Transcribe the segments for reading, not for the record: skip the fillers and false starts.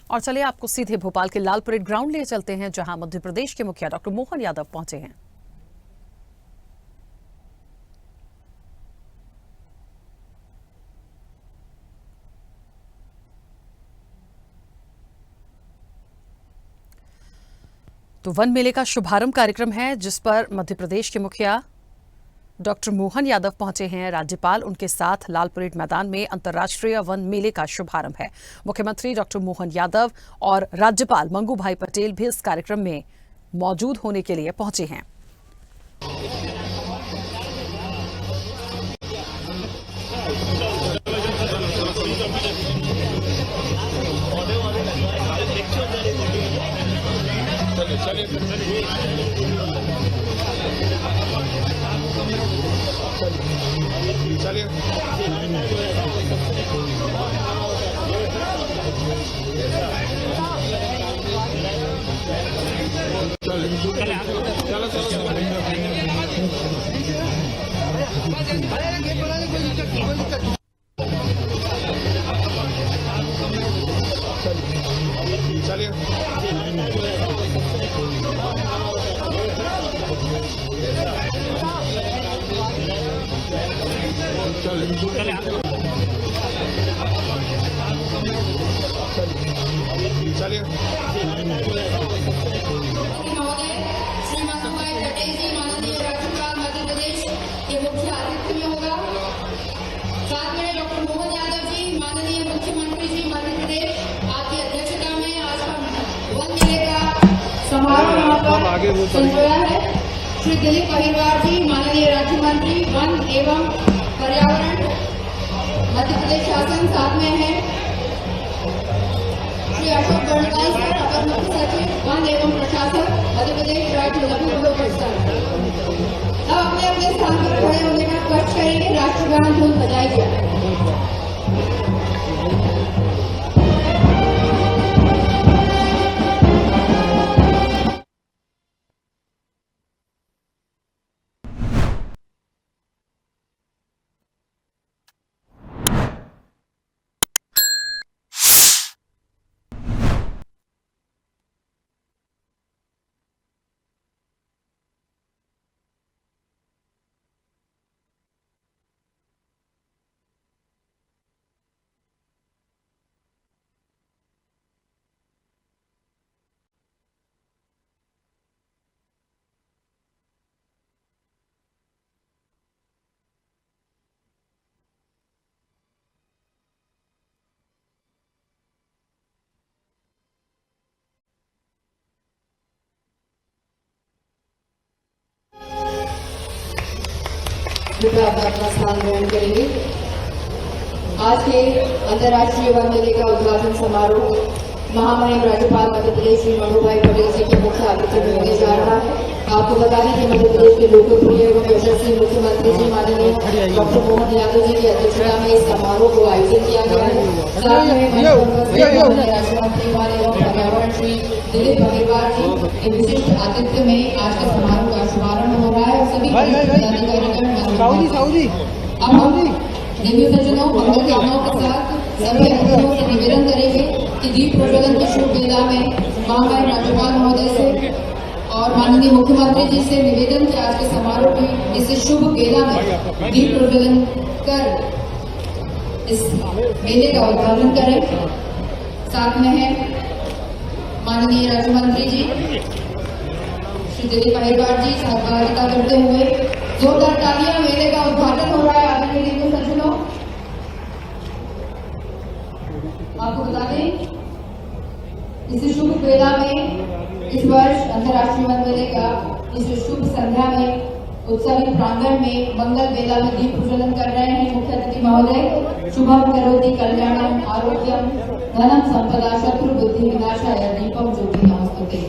और चलिए आपको सीधे भोपाल के लाल परेड ग्राउंड ले चलते हैं, जहां मध्य प्रदेश के मुखिया डॉक्टर मोहन यादव पहुंचे हैं। तो वन मेले का शुभारंभ कार्यक्रम है, जिस पर मध्य प्रदेश के मुखिया डॉक्टर मोहन यादव पहुंचे हैं। राज्यपाल उनके साथ लाल परेड मैदान में अंतर्राष्ट्रीय वन मेले का शुभारंभ है। मुख्यमंत्री डॉक्टर मोहन यादव और राज्यपाल मंगू भाई पटेल भी इस कार्यक्रम में मौजूद होने के लिए पहुंचे हैं। साथ में डॉक्टर मोहन यादव जी, माननीय मुख्यमंत्री जी मध्य प्रदेश, आपकी अध्यक्षता में आज हम वन मेले का समारोह यहाँ पर संपन्न है। श्री दिलीप अहिरवार जी, माननीय राज्य मंत्री वन एवं पर्यावरण मध्य प्रदेश शासन, साथ में है श्री अशोक बर्णवाल सर, अपर मुख्य सचिव वन एवं प्रशासन मध्य प्रदेश राज्य लघु उद्योग संघ। अब अपने अपने स्थान पर खड़े होने का कष्ट करेंगे, राष्ट्रगान धुन बजाई जाए। कृपया अपना स्थान ग्रहण करेंगे। आज के अंतर्राष्ट्रीय वन मेले का उद्घाटन समारोह महामहिम राज्यपाल मध्य प्रदेश श्री मंगू भाई पटेल जी के मुख्य आतिथ्य में होने जा रहा है। आपको बता दें कि मध्य प्रदेश के लोकप्रिय एवं यशस्वी मुख्यमंत्री जी माननीय डॉक्टर मोहन यादव जी की अध्यक्षता में इस समारोह को आयोजित किया गया है। साथ में राज्य मंत्री वन एवं पर्यावरण श्री दिलीप अहिरवार जी के विशिष्ट आतिथ्य में आज का समारोह का शुभारंभ हो रहा है। सभी अब हम देवी सज्जनों मंगल कामनाओं के साथ सभी अतिथियों से निवेदन करेंगे कि दीप प्रज्वलन की शुभ बेला में महामहिम राज्यपाल महोदय से और माननीय मुख्यमंत्री जी से निवेदन कि आज के समारोह की इस शुभ बेला में दीप प्रज्वलन कर इस मेले का उद्घाटन करें। साथ में है माननीय राज्य मंत्री जी श्री दिलीप अहिरवार जी सहभागिता करते हुए जोरदार तालियां। मेले का उद्घाटन हो रहा है। आदरणीय देवी सज्जनों, आपको बता दें इस शुभ बेला में इस वर्ष अंतर्राष्ट्रीय वन मेले का इस शुभ संध्या में उत्सवी प्रांगण में मंगल बेला में दीप प्रज्वलन कर रहे हैं मुख्य अतिथि महोदय। शुभम करोति कल्याणम आरोग्यम धनम संपदा शत्रु बुद्धि विनाशाय दीपम ज्योति नमस्ते।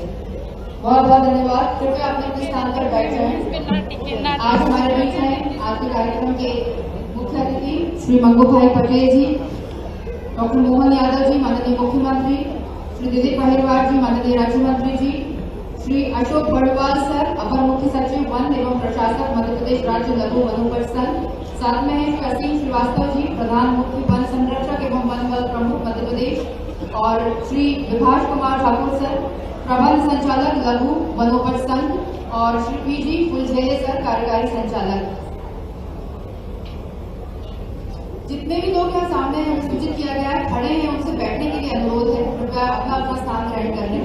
बहुत बहुत धन्यवाद। कृपया अपने स्थान पर बैठ जाएं। आज हमारे बीच हैं आज के कार्यक्रम के मुख्य अतिथि श्री मंगू भाई पटेल जी, डॉक्टर मोहन यादव जी माननीय मुख्यमंत्री, श्री दिलीप अहिरवार जी माननीय राज्य मंत्री जी, श्री अशोक बर्णवाल सर अपर मुख्य सचिव वन एवं प्रशासक मध्य प्रदेश राज्य लघु वनोपज संघ, साथ में है असीम श्रीवास्तव जी प्रधान मुख्य वन संरक्षक एवं वन बल प्रमुख मध्य प्रदेश, और श्री विभाष कुमार ठाकुर सर, प्रबंध संचालक लघु वनोपज संघ, और श्री पीजी फुलझेले सर, कार्यकारी संचालक। जितने भी लोग यहाँ सामने हैं, सूचित किया गया है, खड़े हैं, उनसे बैठने के लिए अनुरोध है, कृपया अपना अपना स्थान ग्रहण कर लें।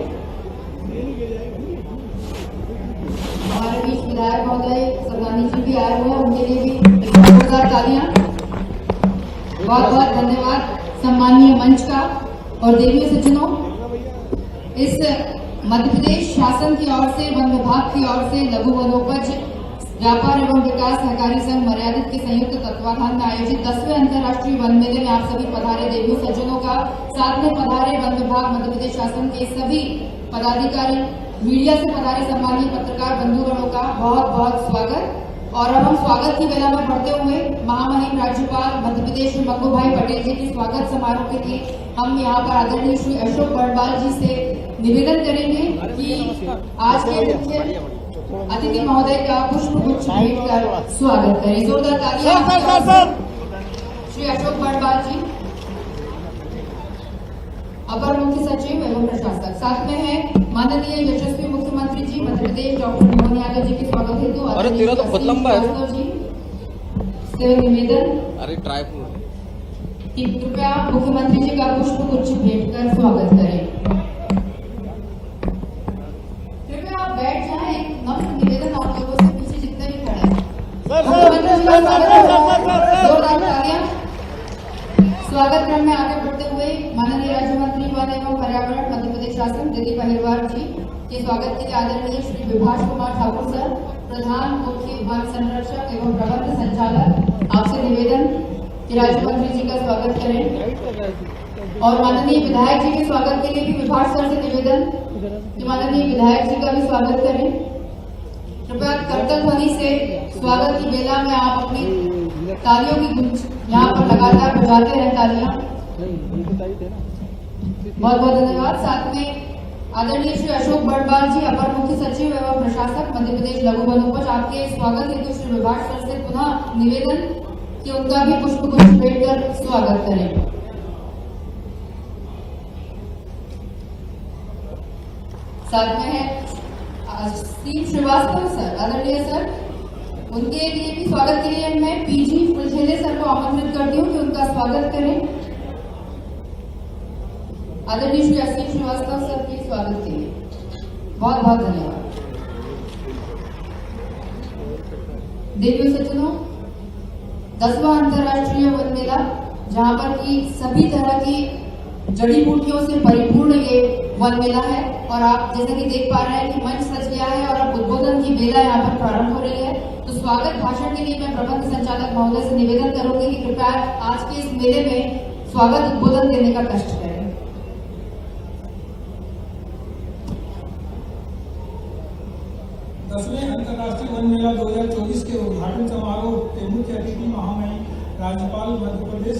हमारे बीच विधायक महोदय सरदानी जी भी आए हुए हैं, उनके लिए भी जोरदार तालियां। बहुत बहुत धन्यवाद सम्मानीय मंच का। और देवियों सज्जनों, इस मध्य प्रदेश शासन की ओर से, वन विभाग की ओर से लघु वनोपज व्यापार एवं विकास सहकारी संघ मर्यादित के संयुक्त तत्वाधान में आयोजित 10वें अंतर्राष्ट्रीय वन मेले में आप सभी पधारे देवियों सज्जनों का, साथ में पधारे वन विभाग मध्य प्रदेश शासन के सभी पदाधिकारी, मीडिया से पधारे सम्मानीय पत्रकार बंधुगणों का बहुत बहुत स्वागत। और अब हम स्वागत की बेला में बढ़ते हुए महामहिम राज्यपाल मध्य प्रदेश मंगू भाई पटेल जी के स्वागत समारोह के लिए हम यहाँ पर आदरणीय श्री अशोक बर्णवाल जी से निवेदन करेंगे कि आज के मुख्य अतिथि महोदय का पुष्प गुच्छ भेंट कर स्वागत करें। जोरदार तालियां श्री अशोक बर्णवाल जी, अपर मुख्य सचिव एवं प्रशासक। साथ में है माननीय यशस्वी मुख्यमंत्री जी मध्य प्रदेश डॉक्टर मोहन यादव जी के स्वागत हेतु से निवेदन कि कृपया मुख्यमंत्री जी का पुष्प गुच्छ भेंट कर स्वागत करें। कृपया आप बैठ जाएं। एक नम्र निवेदन आप लोगों से, पीछे जितने भी खड़े हैं, जोरदार तालियां। स्वागत क्रम में आगे बढ़ते हुए माननीय राज्य मंत्री वन एवं पर्यावरण मध्य प्रदेश शासन दीदी बहिरवार जी के स्वागत के लिए आदरणीय श्री विभाष कुमार ठाकुर सर, प्रधान मुख्य वन संरक्षक एवं प्रबंध संचालक, आपसे निवेदन कि राज्य मंत्री जी का स्वागत करें। और माननीय विधायक जी के स्वागत के लिए भी विभाष सर से निवेदन कि माननीय विधायक जी का भी स्वागत करें। कृपया करतल ध्वनि से स्वागत की बेला में आप अपनी तालियों की गूंज यहाँ पर लगातार बजाते रहे तालियां। बहुत बहुत धन्यवाद। साथ में आदरणीय श्री अशोक बर्णवाल जी, अपर मुख्य सचिव एवं प्रशासक मध्य प्रदेश लघु वनोपज, आपके स्वागत हेतु श्री विभाष सर से पुनः निवेदन कि उनका भी पुष्प गुच्छ भेंट कर स्वागत करें। साथ में है स्टीव श्रीवास्तव सर, आदरणीय सर, उनके लिए भी स्वागत के लिए मैं पीजी फुलझेले सर को आमंत्रित करती हूँ कि उनका स्वागत करें। आदरणीय श्री असीम श्रीवास्तव सर के स्वागत के लिए बहुत बहुत धन्यवाद। देवियों सज्जनों, 10वां अंतर्राष्ट्रीय वन मेला, जहां पर की सभी तरह की जड़ी बूटियों से परिपूर्ण ये वन मेला है। और आप जैसा कि देख पा रहे हैं कि मंच सज गया है और अब उद्बोधन की बेला यहाँ पर प्रारंभ हो रही है। तो स्वागत भाषण के लिए मैं प्रबंध संचालक महोदय से निवेदन करूंगी कि कृपया आज के इस मेले में स्वागत उद्बोधन देने का कष्ट करें। दसवें अंतर्राष्ट्रीय वन मेला 2024 के उद्घाटन समारोह के मुख्य अतिथि महामहिम राज्यपाल मध्य प्रदेश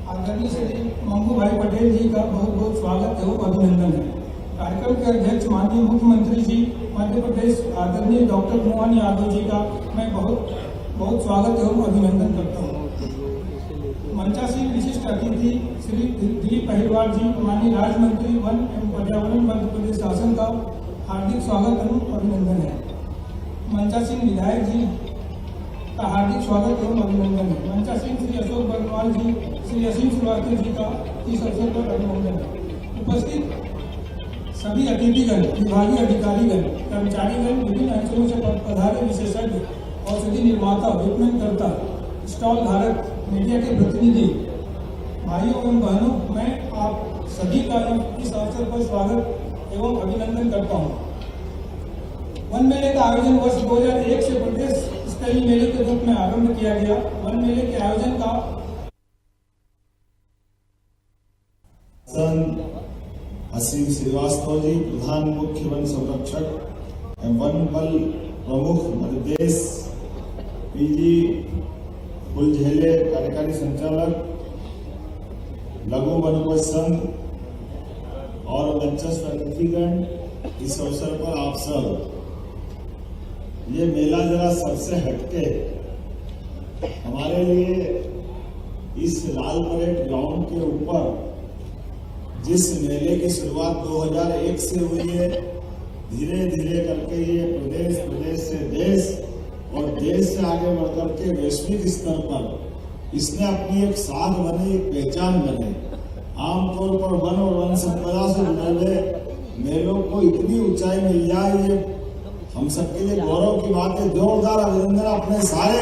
आदरणीय श्री मंगू भाई पटेल जी का बहुत बहुत स्वागत एवं अभिनंदन है। कार्यक्रम के अध्यक्ष माननीय मुख्यमंत्री जी मध्य प्रदेश आदरणीय डॉक्टर मोहन यादव जी का मैं बहुत बहुत स्वागत एवं अभिनंदन करता हूँ। मंचासीन विशिष्ट अतिथि श्री दिलीप बहिरवार जी, माननीय राज्य मंत्री वन एवं पर्यावरण मध्य प्रदेश शासन का हार्दिक स्वागत एवं अभिनंदन है। मंचासीन विधायक जी का हार्दिक स्वागत एवं अभिनंदन है। मंचासीन श्री अशोक बर्णवाल जी, श्री असीम श्रीवास्तव जी का इस अवसर पर अभिनंदन है। उपस्थित सभी अतिथिगण, विभागीय अधिकारीगण, कर्मचारीगण, विभिन्न अंचलों से पधारे विशेषज्ञ, औषधि निर्माता, विपणनकर्ता, स्टॉल धारक, मीडिया के प्रतिनिधि, भाइयों एवं बहनों, मैं आप सभी का इस अवसर पर स्वागत एवं अभिनंदन करता हूँ। वन मेले का आयोजन वर्ष 2001 से प्रदेश स्तरीय मेले के रूप में आरंभ किया गया। वन मेले के आयोजन का असीम श्रीवास्तव जी, प्रधान मुख्य वन संरक्षक एवं वन बल प्रमुख मध्य प्रदेश, पीजी फुलझेले कार्यकारी संचालक, लघु वनोपज संघ और मंचस्थ अतिथिगण, इस अवसर पर आप सब, ये मेला जरा सबसे हटके हमारे लिए इस लाल परेड ग्राउंड के ऊपर जिस मेले की शुरुआत 2001 से हुई है, धीरे धीरे करके ये प्रदेश से देश और देश से आगे बढ़कर के वैश्विक स्तर पर इसने अपनी एक साख बनी, एक पहचान बनी। आमतौर पर वन और वन संपदा से जुड़े हुए मेलों को इतनी ऊंचाई मिल जाए, ये हम सबके लिए गौरव की बात है। जोरदार अभिनंदन अपने सारे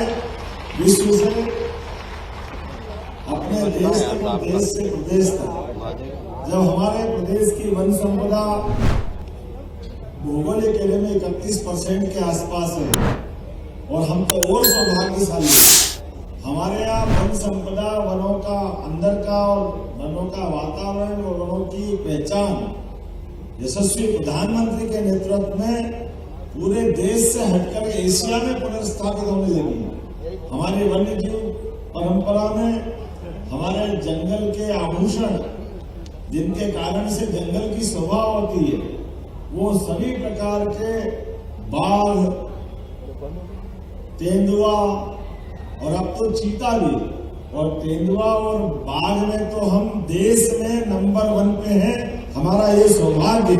विश्व से, अपने देश से प्रदेश तक। जब हमारे प्रदेश की वन संपदा भौगोलिक एरिया में 31% के आसपास है और हम तो और सौभाग्यशाली हैं। हमारे यहाँ वन संपदा, वनों का अंदर का और वनों का वातावरण और वनों की पहचान यशस्वी प्रधानमंत्री के नेतृत्व में पूरे देश से हटकर एशिया में पुनर्स्थापित होने लगी है। हमारी वन्य जीव परंपरा में हमारे जंगल के आभूषण, जिनके कारण से जंगल की शोभा होती है, वो सभी प्रकार के बाघ, तेंदुआ और अब तो चीता भी। और तेंदुआ और बाघ में तो हम देश में नंबर 1 पे हैं, हमारा ये सौभाग्य।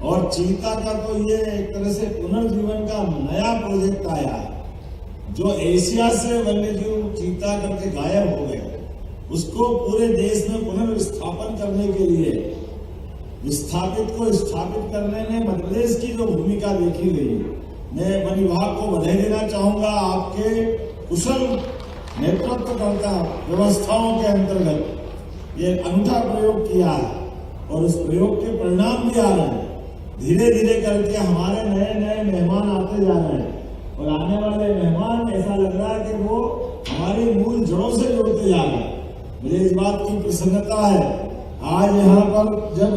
और चीता का तो ये एक तरह से पुनर्जीवन का नया प्रोजेक्ट आया है। जो एशिया से वन्यजीव चीता करके गायब हो गए, उसको पूरे देश में पुनर्विस्थापन करने के लिए, विस्थापित को स्थापित करने में मध्य प्रदेश की जो भूमिका देखी गई, मैं वन विभाग को बधाई देना चाहूंगा। आपके कुशल नेतृत्वकर्ता व्यवस्थाओं के अंतर्गत ये अनूठा प्रयोग किया है और उस प्रयोग के परिणाम भी आ रहे हैं। धीरे धीरे करके हमारे नए नए मेहमान आते जा रहे हैं और आने वाले मेहमान ऐसा लग रहा है कि वो हमारी मूल जड़ों से जुड़ते जा रहे हैं। मुझे इस बात की प्रसन्नता है। आज यहाँ पर जब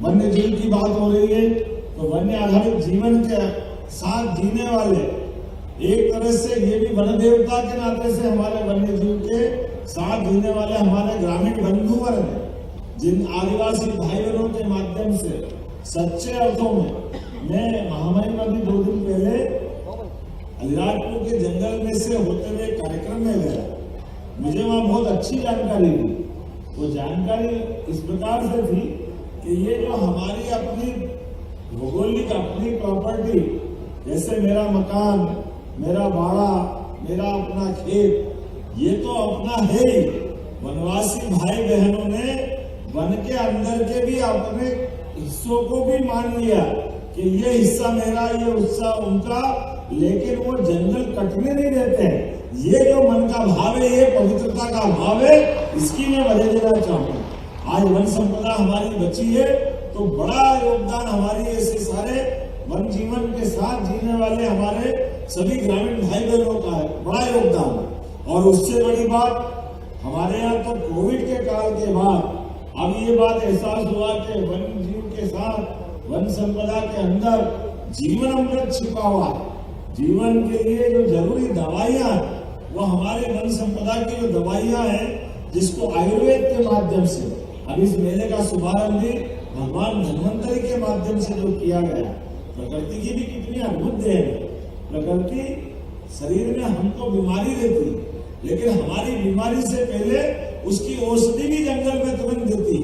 वन्य जीव की बात हो रही है तो वन्य आधारित जीवन के साथ जीने वाले, एक तरह से ये भी वन देवता के नाते से हमारे वन्य जीव के साथ जीने वाले हमारे ग्रामीण बंधु वर्ग हैं, जिन आदिवासी भाई बहनों के माध्यम से सच्चे अर्थों में, मैं महामहिम नदी 2 दिन पहले अलीराजपुर के जंगल में से होते हुए कार्यक्रम में गया। मुझे वहां बहुत अच्छी जानकारी दी। वो जानकारी इस प्रकार से थी कि ये जो हमारी अपनी भौगोलिक अपनी प्रॉपर्टी, जैसे मेरा मकान, मेरा बाड़ा, मेरा अपना खेत, ये तो अपना है ही। वनवासी भाई बहनों ने वन के अंदर के भी अपने हिस्सों को भी मान लिया कि ये हिस्सा मेरा, ये हिस्सा उनका, लेकिन वो जंगल कटने नहीं देते हैं। ये जो मन का भाव है, ये पवित्रता का भाव है, इसकी मैं बधाई देना चाहूंगा। आज वन संपदा हमारी बची है तो बड़ा योगदान हमारी ऐसे सारे वन जीवन के साथ जीने वाले हमारे सभी ग्रामीण भाई बहनों का है, बड़ा योगदान। और उससे बड़ी बात, हमारे यहाँ तो कोविड के काल के बाद अब ये बात एहसास हुआ कि वन जीव के साथ वन संपदा के अंदर जीवन अमृत छिपा हुआ है। जीवन के लिए जो जरूरी दवाइयां हैं, वो हमारे वन संपदा की जो दवाइयां हैं, जिसको आयुर्वेद के माध्यम से, अब इस मेले का शुभारंभ भी भगवान धन्वंतरी के माध्यम से जो किया गया। प्रकृति की भी कितनी अद्भुत देन है। प्रकृति शरीर में हमको बीमारी देती, लेकिन हमारी बीमारी से पहले उसकी औषधि भी जंगल में तुरंत देती।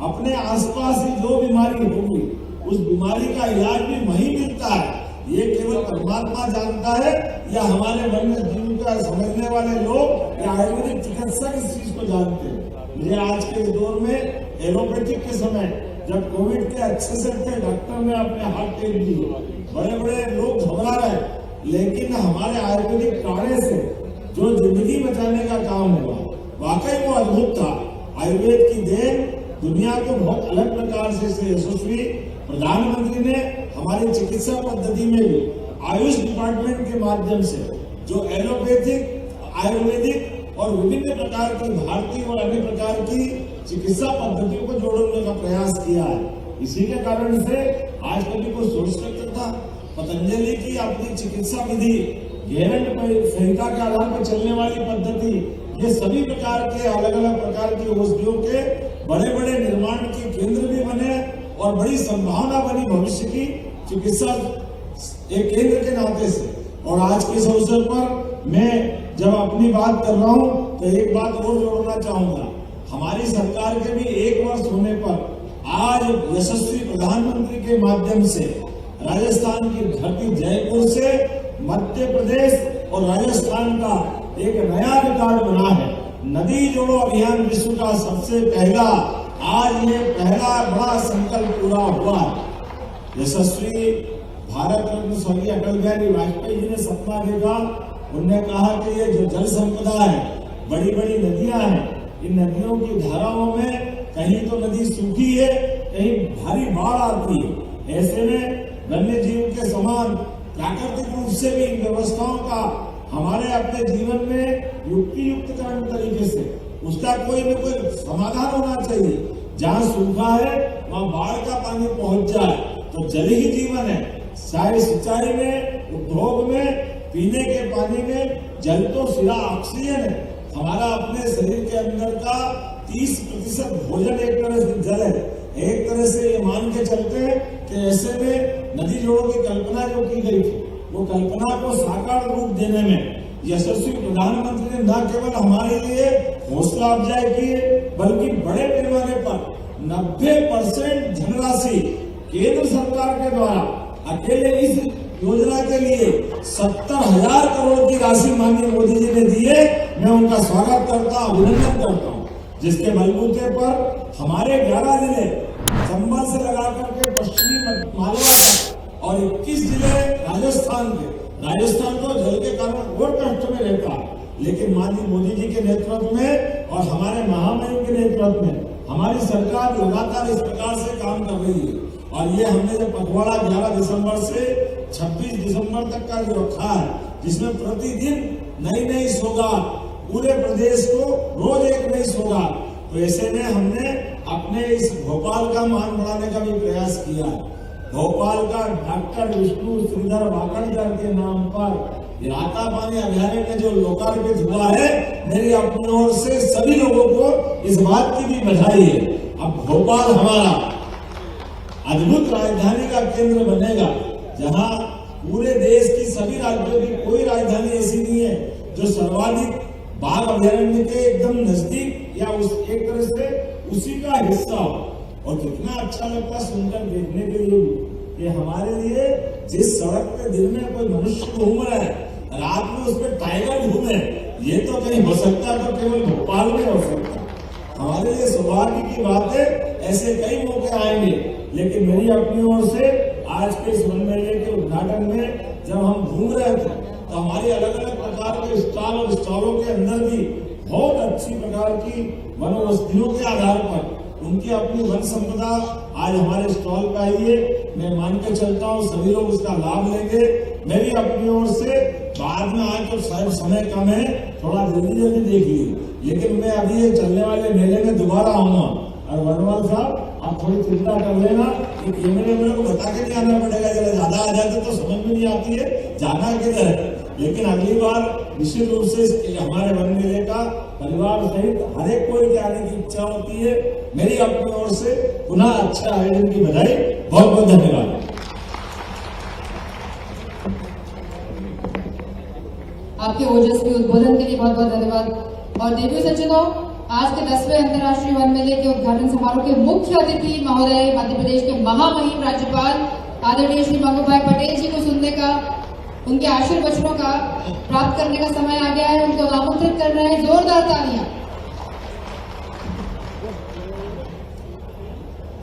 अपने आसपास ही जो बीमारी होगी, उस बीमारी का इलाज भी वहीं मिलता है। ये केवल परमात्मा जानता है या हमारे वन्य जीव का समझने वाले लोग या आयुर्वेदिक चिकित्सक इस चीज को जानते हैं। मुझे आज के दौर में एलोपैथिक के समय, जब कोविड के अच्छे से थे, डॉक्टर ने अपने हाथ टेक दिए, बड़े बड़े लोग घबरा रहे, लेकिन हमारे आयुर्वेदिक काढ़े से जो जिंदगी बचाने का काम हुआ, वाकई वो अद्भुत था। आयुर्वेद की देन दुनिया को बहुत अलग प्रकार से यशस्वी प्रधानमंत्री ने हमारी चिकित्सा पद्धति में भी आयुष डिपार्टमेंट के माध्यम से जो एलोपैथिक, आयुर्वेदिक और विभिन्न प्रकार की भारतीय और अन्य प्रकार की चिकित्सा पद्धतियों को जोड़ने का प्रयास किया है। इसी के कारण से आज कभी कोई सोच सकता था, पतंजलि की अपनी चिकित्सा विधि, गैरंट संहिता के आधार पर चलने वाली पद्धति, ये सभी प्रकार के अलग अलग प्रकार की औषधियों के बड़े बड़े निर्माण के केंद्र भी बने और बड़ी संभावना बनी भविष्य की चिकित्सा एक केंद्र के नाते से। और आज के इस अवसर पर मैं जब अपनी बात कर रहा हूं तो एक बात और जोड़ना चाहूंगा। हमारी सरकार के भी 1 वर्ष होने पर आज यशस्वी प्रधानमंत्री के माध्यम से राजस्थान की धरती जयपुर से मध्य प्रदेश और राजस्थान का एक नया रिकॉर्ड बना है। नदी जोड़ो अभियान विश्व का सबसे पहला, आज ये पहला बड़ा संकल्प पूरा हुआ है। यशस्वी भारत रत्न स्वर्गीय अटल बिहारी वाजपेयी जी ने सपना देखा। उन्होंने कहा कि ये जो जल संपदा है, बड़ी बड़ी नदियां हैं, इन नदियों की धाराओं में कहीं तो नदी सूखी है, कहीं भारी बाढ़ आती है। ऐसे में वन्य जीव के समान प्राकृतिक रूप से भी इन व्यवस्थाओं का हमारे अपने जीवन में युक्तियुक्तकरण तरीके से उसका कोई न कोई समाधान होना चाहिए। जहाँ सूखा है वहाँ बाढ़ का पानी पहुंच जाए तो जल ही जीवन है। चाहे सिंचाई में, उद्योग में, पीने के पानी में, जल तो सिरा ऑक्सीजन है। हमारा अपने शरीर के अंदर का 30% भोजन एक तरह से जल है। एक तरह से ये मान के चलते हैं कि ऐसे में नदी जोड़ों की कल्पना जो की गई थी, वो कल्पना को साकार रूप देने में यशस्वी प्रधानमंत्री ने न केवल हमारे लिए हौसला अफजाई की है, बल्कि बड़े पैमाने पर 90% धनराशि केंद्र सरकार के द्वारा अकेले इस योजना के लिए 70,000 करोड़ की राशि माननीय मोदी जी ने दी है। मैं उनका स्वागत करता, अभिनंदन करता हूँ, जिसके बलबूते पर हमारे 11 जिले चंबल से लगाकर के पश्चिमी मालवा तक और 21 जिले राजस्थान के। राजस्थान तो जल के कारण और कष्ट में रहता है, लेकिन माननीय मोदी जी के नेतृत्व में और हमारे महामहिम के नेतृत्व में हमारी सरकार लगातार इस प्रकार से काम कर रही है। और ये हमने जो पखवाड़ा 11 दिसंबर से 26 दिसंबर तक का जो रखा है, जिसमें प्रतिदिन नई नई सौगात, पूरे प्रदेश को रोज एक नई सौगात, तो ऐसे में हमने अपने इस भोपाल का मान बढ़ाने का भी प्रयास किया है। भोपाल का डॉक्टर विष्णु श्रीधर वाकड़कर के नाम पर राता पानी अभ्यारण्य जो लोकार्पित हुआ है, मेरी अपनी ओर से सभी लोगों को इस बात की भी बधाई है। अब भोपाल हमारा अद्भुत राजधानी का केंद्र बनेगा, जहां पूरे देश की सभी राज्यों की कोई राजधानी ऐसी नहीं है जो सर्वाधिक बाघ अभ्यारण्य के एकदम नजदीक या उस एक तरह से उसी का हिस्सा हो। और कितना अच्छा लगता सुनकर देखने के लिए कि हमारे लिए जिस सड़क पे दिन में कोई मनुष्य घूम रहा है, रात में उस पर टाइगर घूमे, ये तो कहीं हो सकता तो केवल भोपाल में हो सकता। हमारे लिए सौभाग्य की बात है, ऐसे कई मौके आएंगे। लेकिन मेरी अपनी ओर से आज के इस वन मेले के उद्घाटन में जब हम घूम रहे थे तो हमारी अलग अलग प्रकार के स्टॉल और स्टॉलों के अंदर भी बहुत अच्छी प्रकार की वनौषधियों के आधार पर उनकी अपनी वन संपदा आज हमारे स्टॉल पे आई है। मैं मान के चलता हूँ सभी लोग उसका लाभ लेंगे। मेरी अपनी ओर से बाद में आज तो शायद समय कम है, थोड़ा जल्दी जल्दी देख लीजिए, लेकिन मैं अभी ये चलने वाले मेले में दोबारा आऊंगा। और वर्णवाल साहब, आप थोड़ी चिंता कर लेना कि कैमरे मेरे को बता के नहीं आना पड़ेगा, जरा ज्यादा आ जाते तो समझ में नहीं आती है जाना किधर है। लेकिन अगली बार निश्चित रूप से हमारे वन मेले का परिवार सहित हर एक कोई आने की इच्छा होती है। मेरी अपनी ओर से पुनः अच्छा आयोजन की बधाई, बहुत बहुत धन्यवाद। आपके ओजस्वी उद्बोधन के लिए बहुत बहुत धन्यवाद। और देवी सज्जनों, आज के 10वें अंतर्राष्ट्रीय वन मेले के उद्घाटन समारोह के मुख्य अतिथि महोदय मध्य प्रदेश के महामहिम राज्यपाल आदरणीय श्री मंगू भाई पटेल जी को सुनने का, उनके आशीर्वचनों का प्राप्त करने का समय आ गया है। उनको आमंत्रित कर रहे हैं, जोरदार तालियां।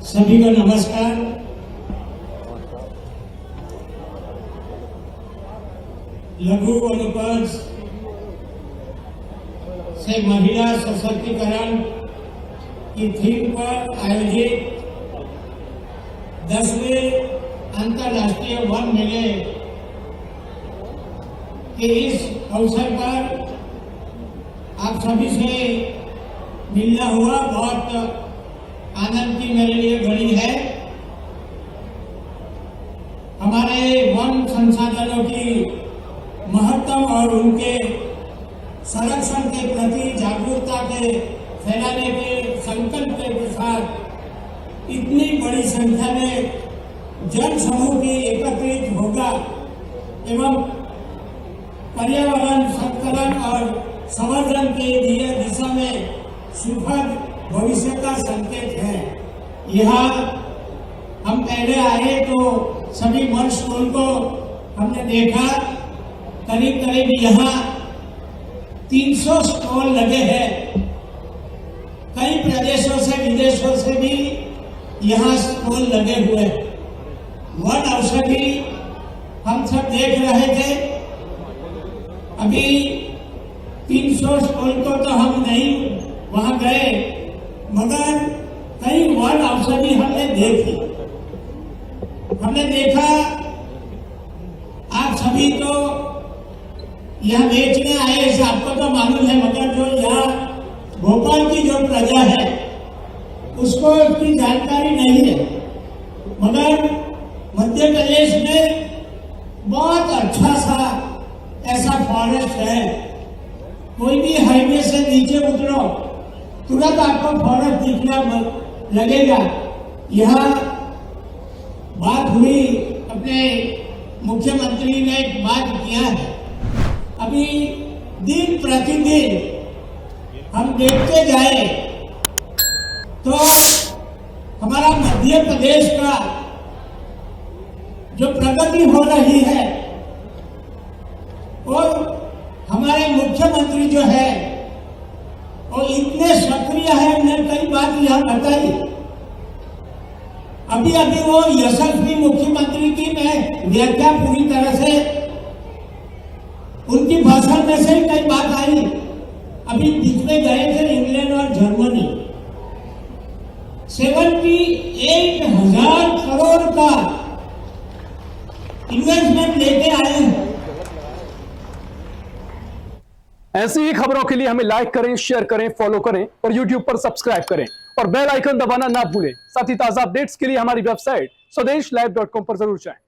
सभी को नमस्कार। लघु वनोपज से महिला सशक्तिकरण की थीम पर आयोजित 10वें अंतर्राष्ट्रीय वन मेले के इस अवसर पर आप सभी से मिलना हुआ बहुत आनंद की मेरे लिए घड़ी है। हमारे वन संसाधनों की महत्व और उनके संरक्षण के प्रति जागरूकता के फैलाने के संकल्प के साथ इतनी बड़ी संख्या में जन समूह की एकत्रित होगा एवं पर्यावरण संकलन और संवर्धन की दिशा में सुखद भविष्य का संकेत है। यहाँ हम पहले आए तो सभी वन स्टॉल को हमने देखा, करीब करीब यहाँ 300 स्टॉल लगे हैं। कई प्रदेशों से विदेशों से भी यहाँ स्टॉल लगे हुए हैं। वन औषधि हम सब देख रहे थे। अभी 300 स्टॉल को तो हम नहीं वहां गए, मगर कई वन औषधि हमने देखी। हमने देखा, आप सभी तो यहाँ बेचने आए ऐसे आपको तो मालूम है, मगर जो यहाँ भोपाल की जो प्रजा है उसको उसकी जानकारी नहीं है। मगर मध्य प्रदेश में बहुत अच्छा सा ऐसा फॉरेस्ट है। कोई भी हाईवे से नीचे उतरो तुरंत आपको फॉरेस्ट दिखना लगेगा। यहाँ बात हुई, अपने मुख्यमंत्री ने एक बात किया है, अभी दिन प्रतिदिन हम देखते जाए तो हमारा मध्य प्रदेश का जो प्रगति हो रही है और हमारे मुख्यमंत्री जो है वो इतने सक्रिय है। हमने कई बात यहाँ बताई। अभी अभी वो यशस्वी मुख्यमंत्री की मैं व्याख्या पूरी तरह से उनकी भाषा में से कई बात आई। अभी बीच में गए थे इंग्लैंड और जर्मनी, 78,000 करोड़ का इन्वेस्टमेंट लेके आए हैं। ऐसी ही खबरों के लिए हमें लाइक करें, शेयर करें, फॉलो करें और यूट्यूब पर सब्सक्राइब करें और बेल आइकन दबाना ना भूलें। साथ ही ताजा अपडेट्स के लिए हमारी वेबसाइट swadesh live.com पर जरूर जाएं।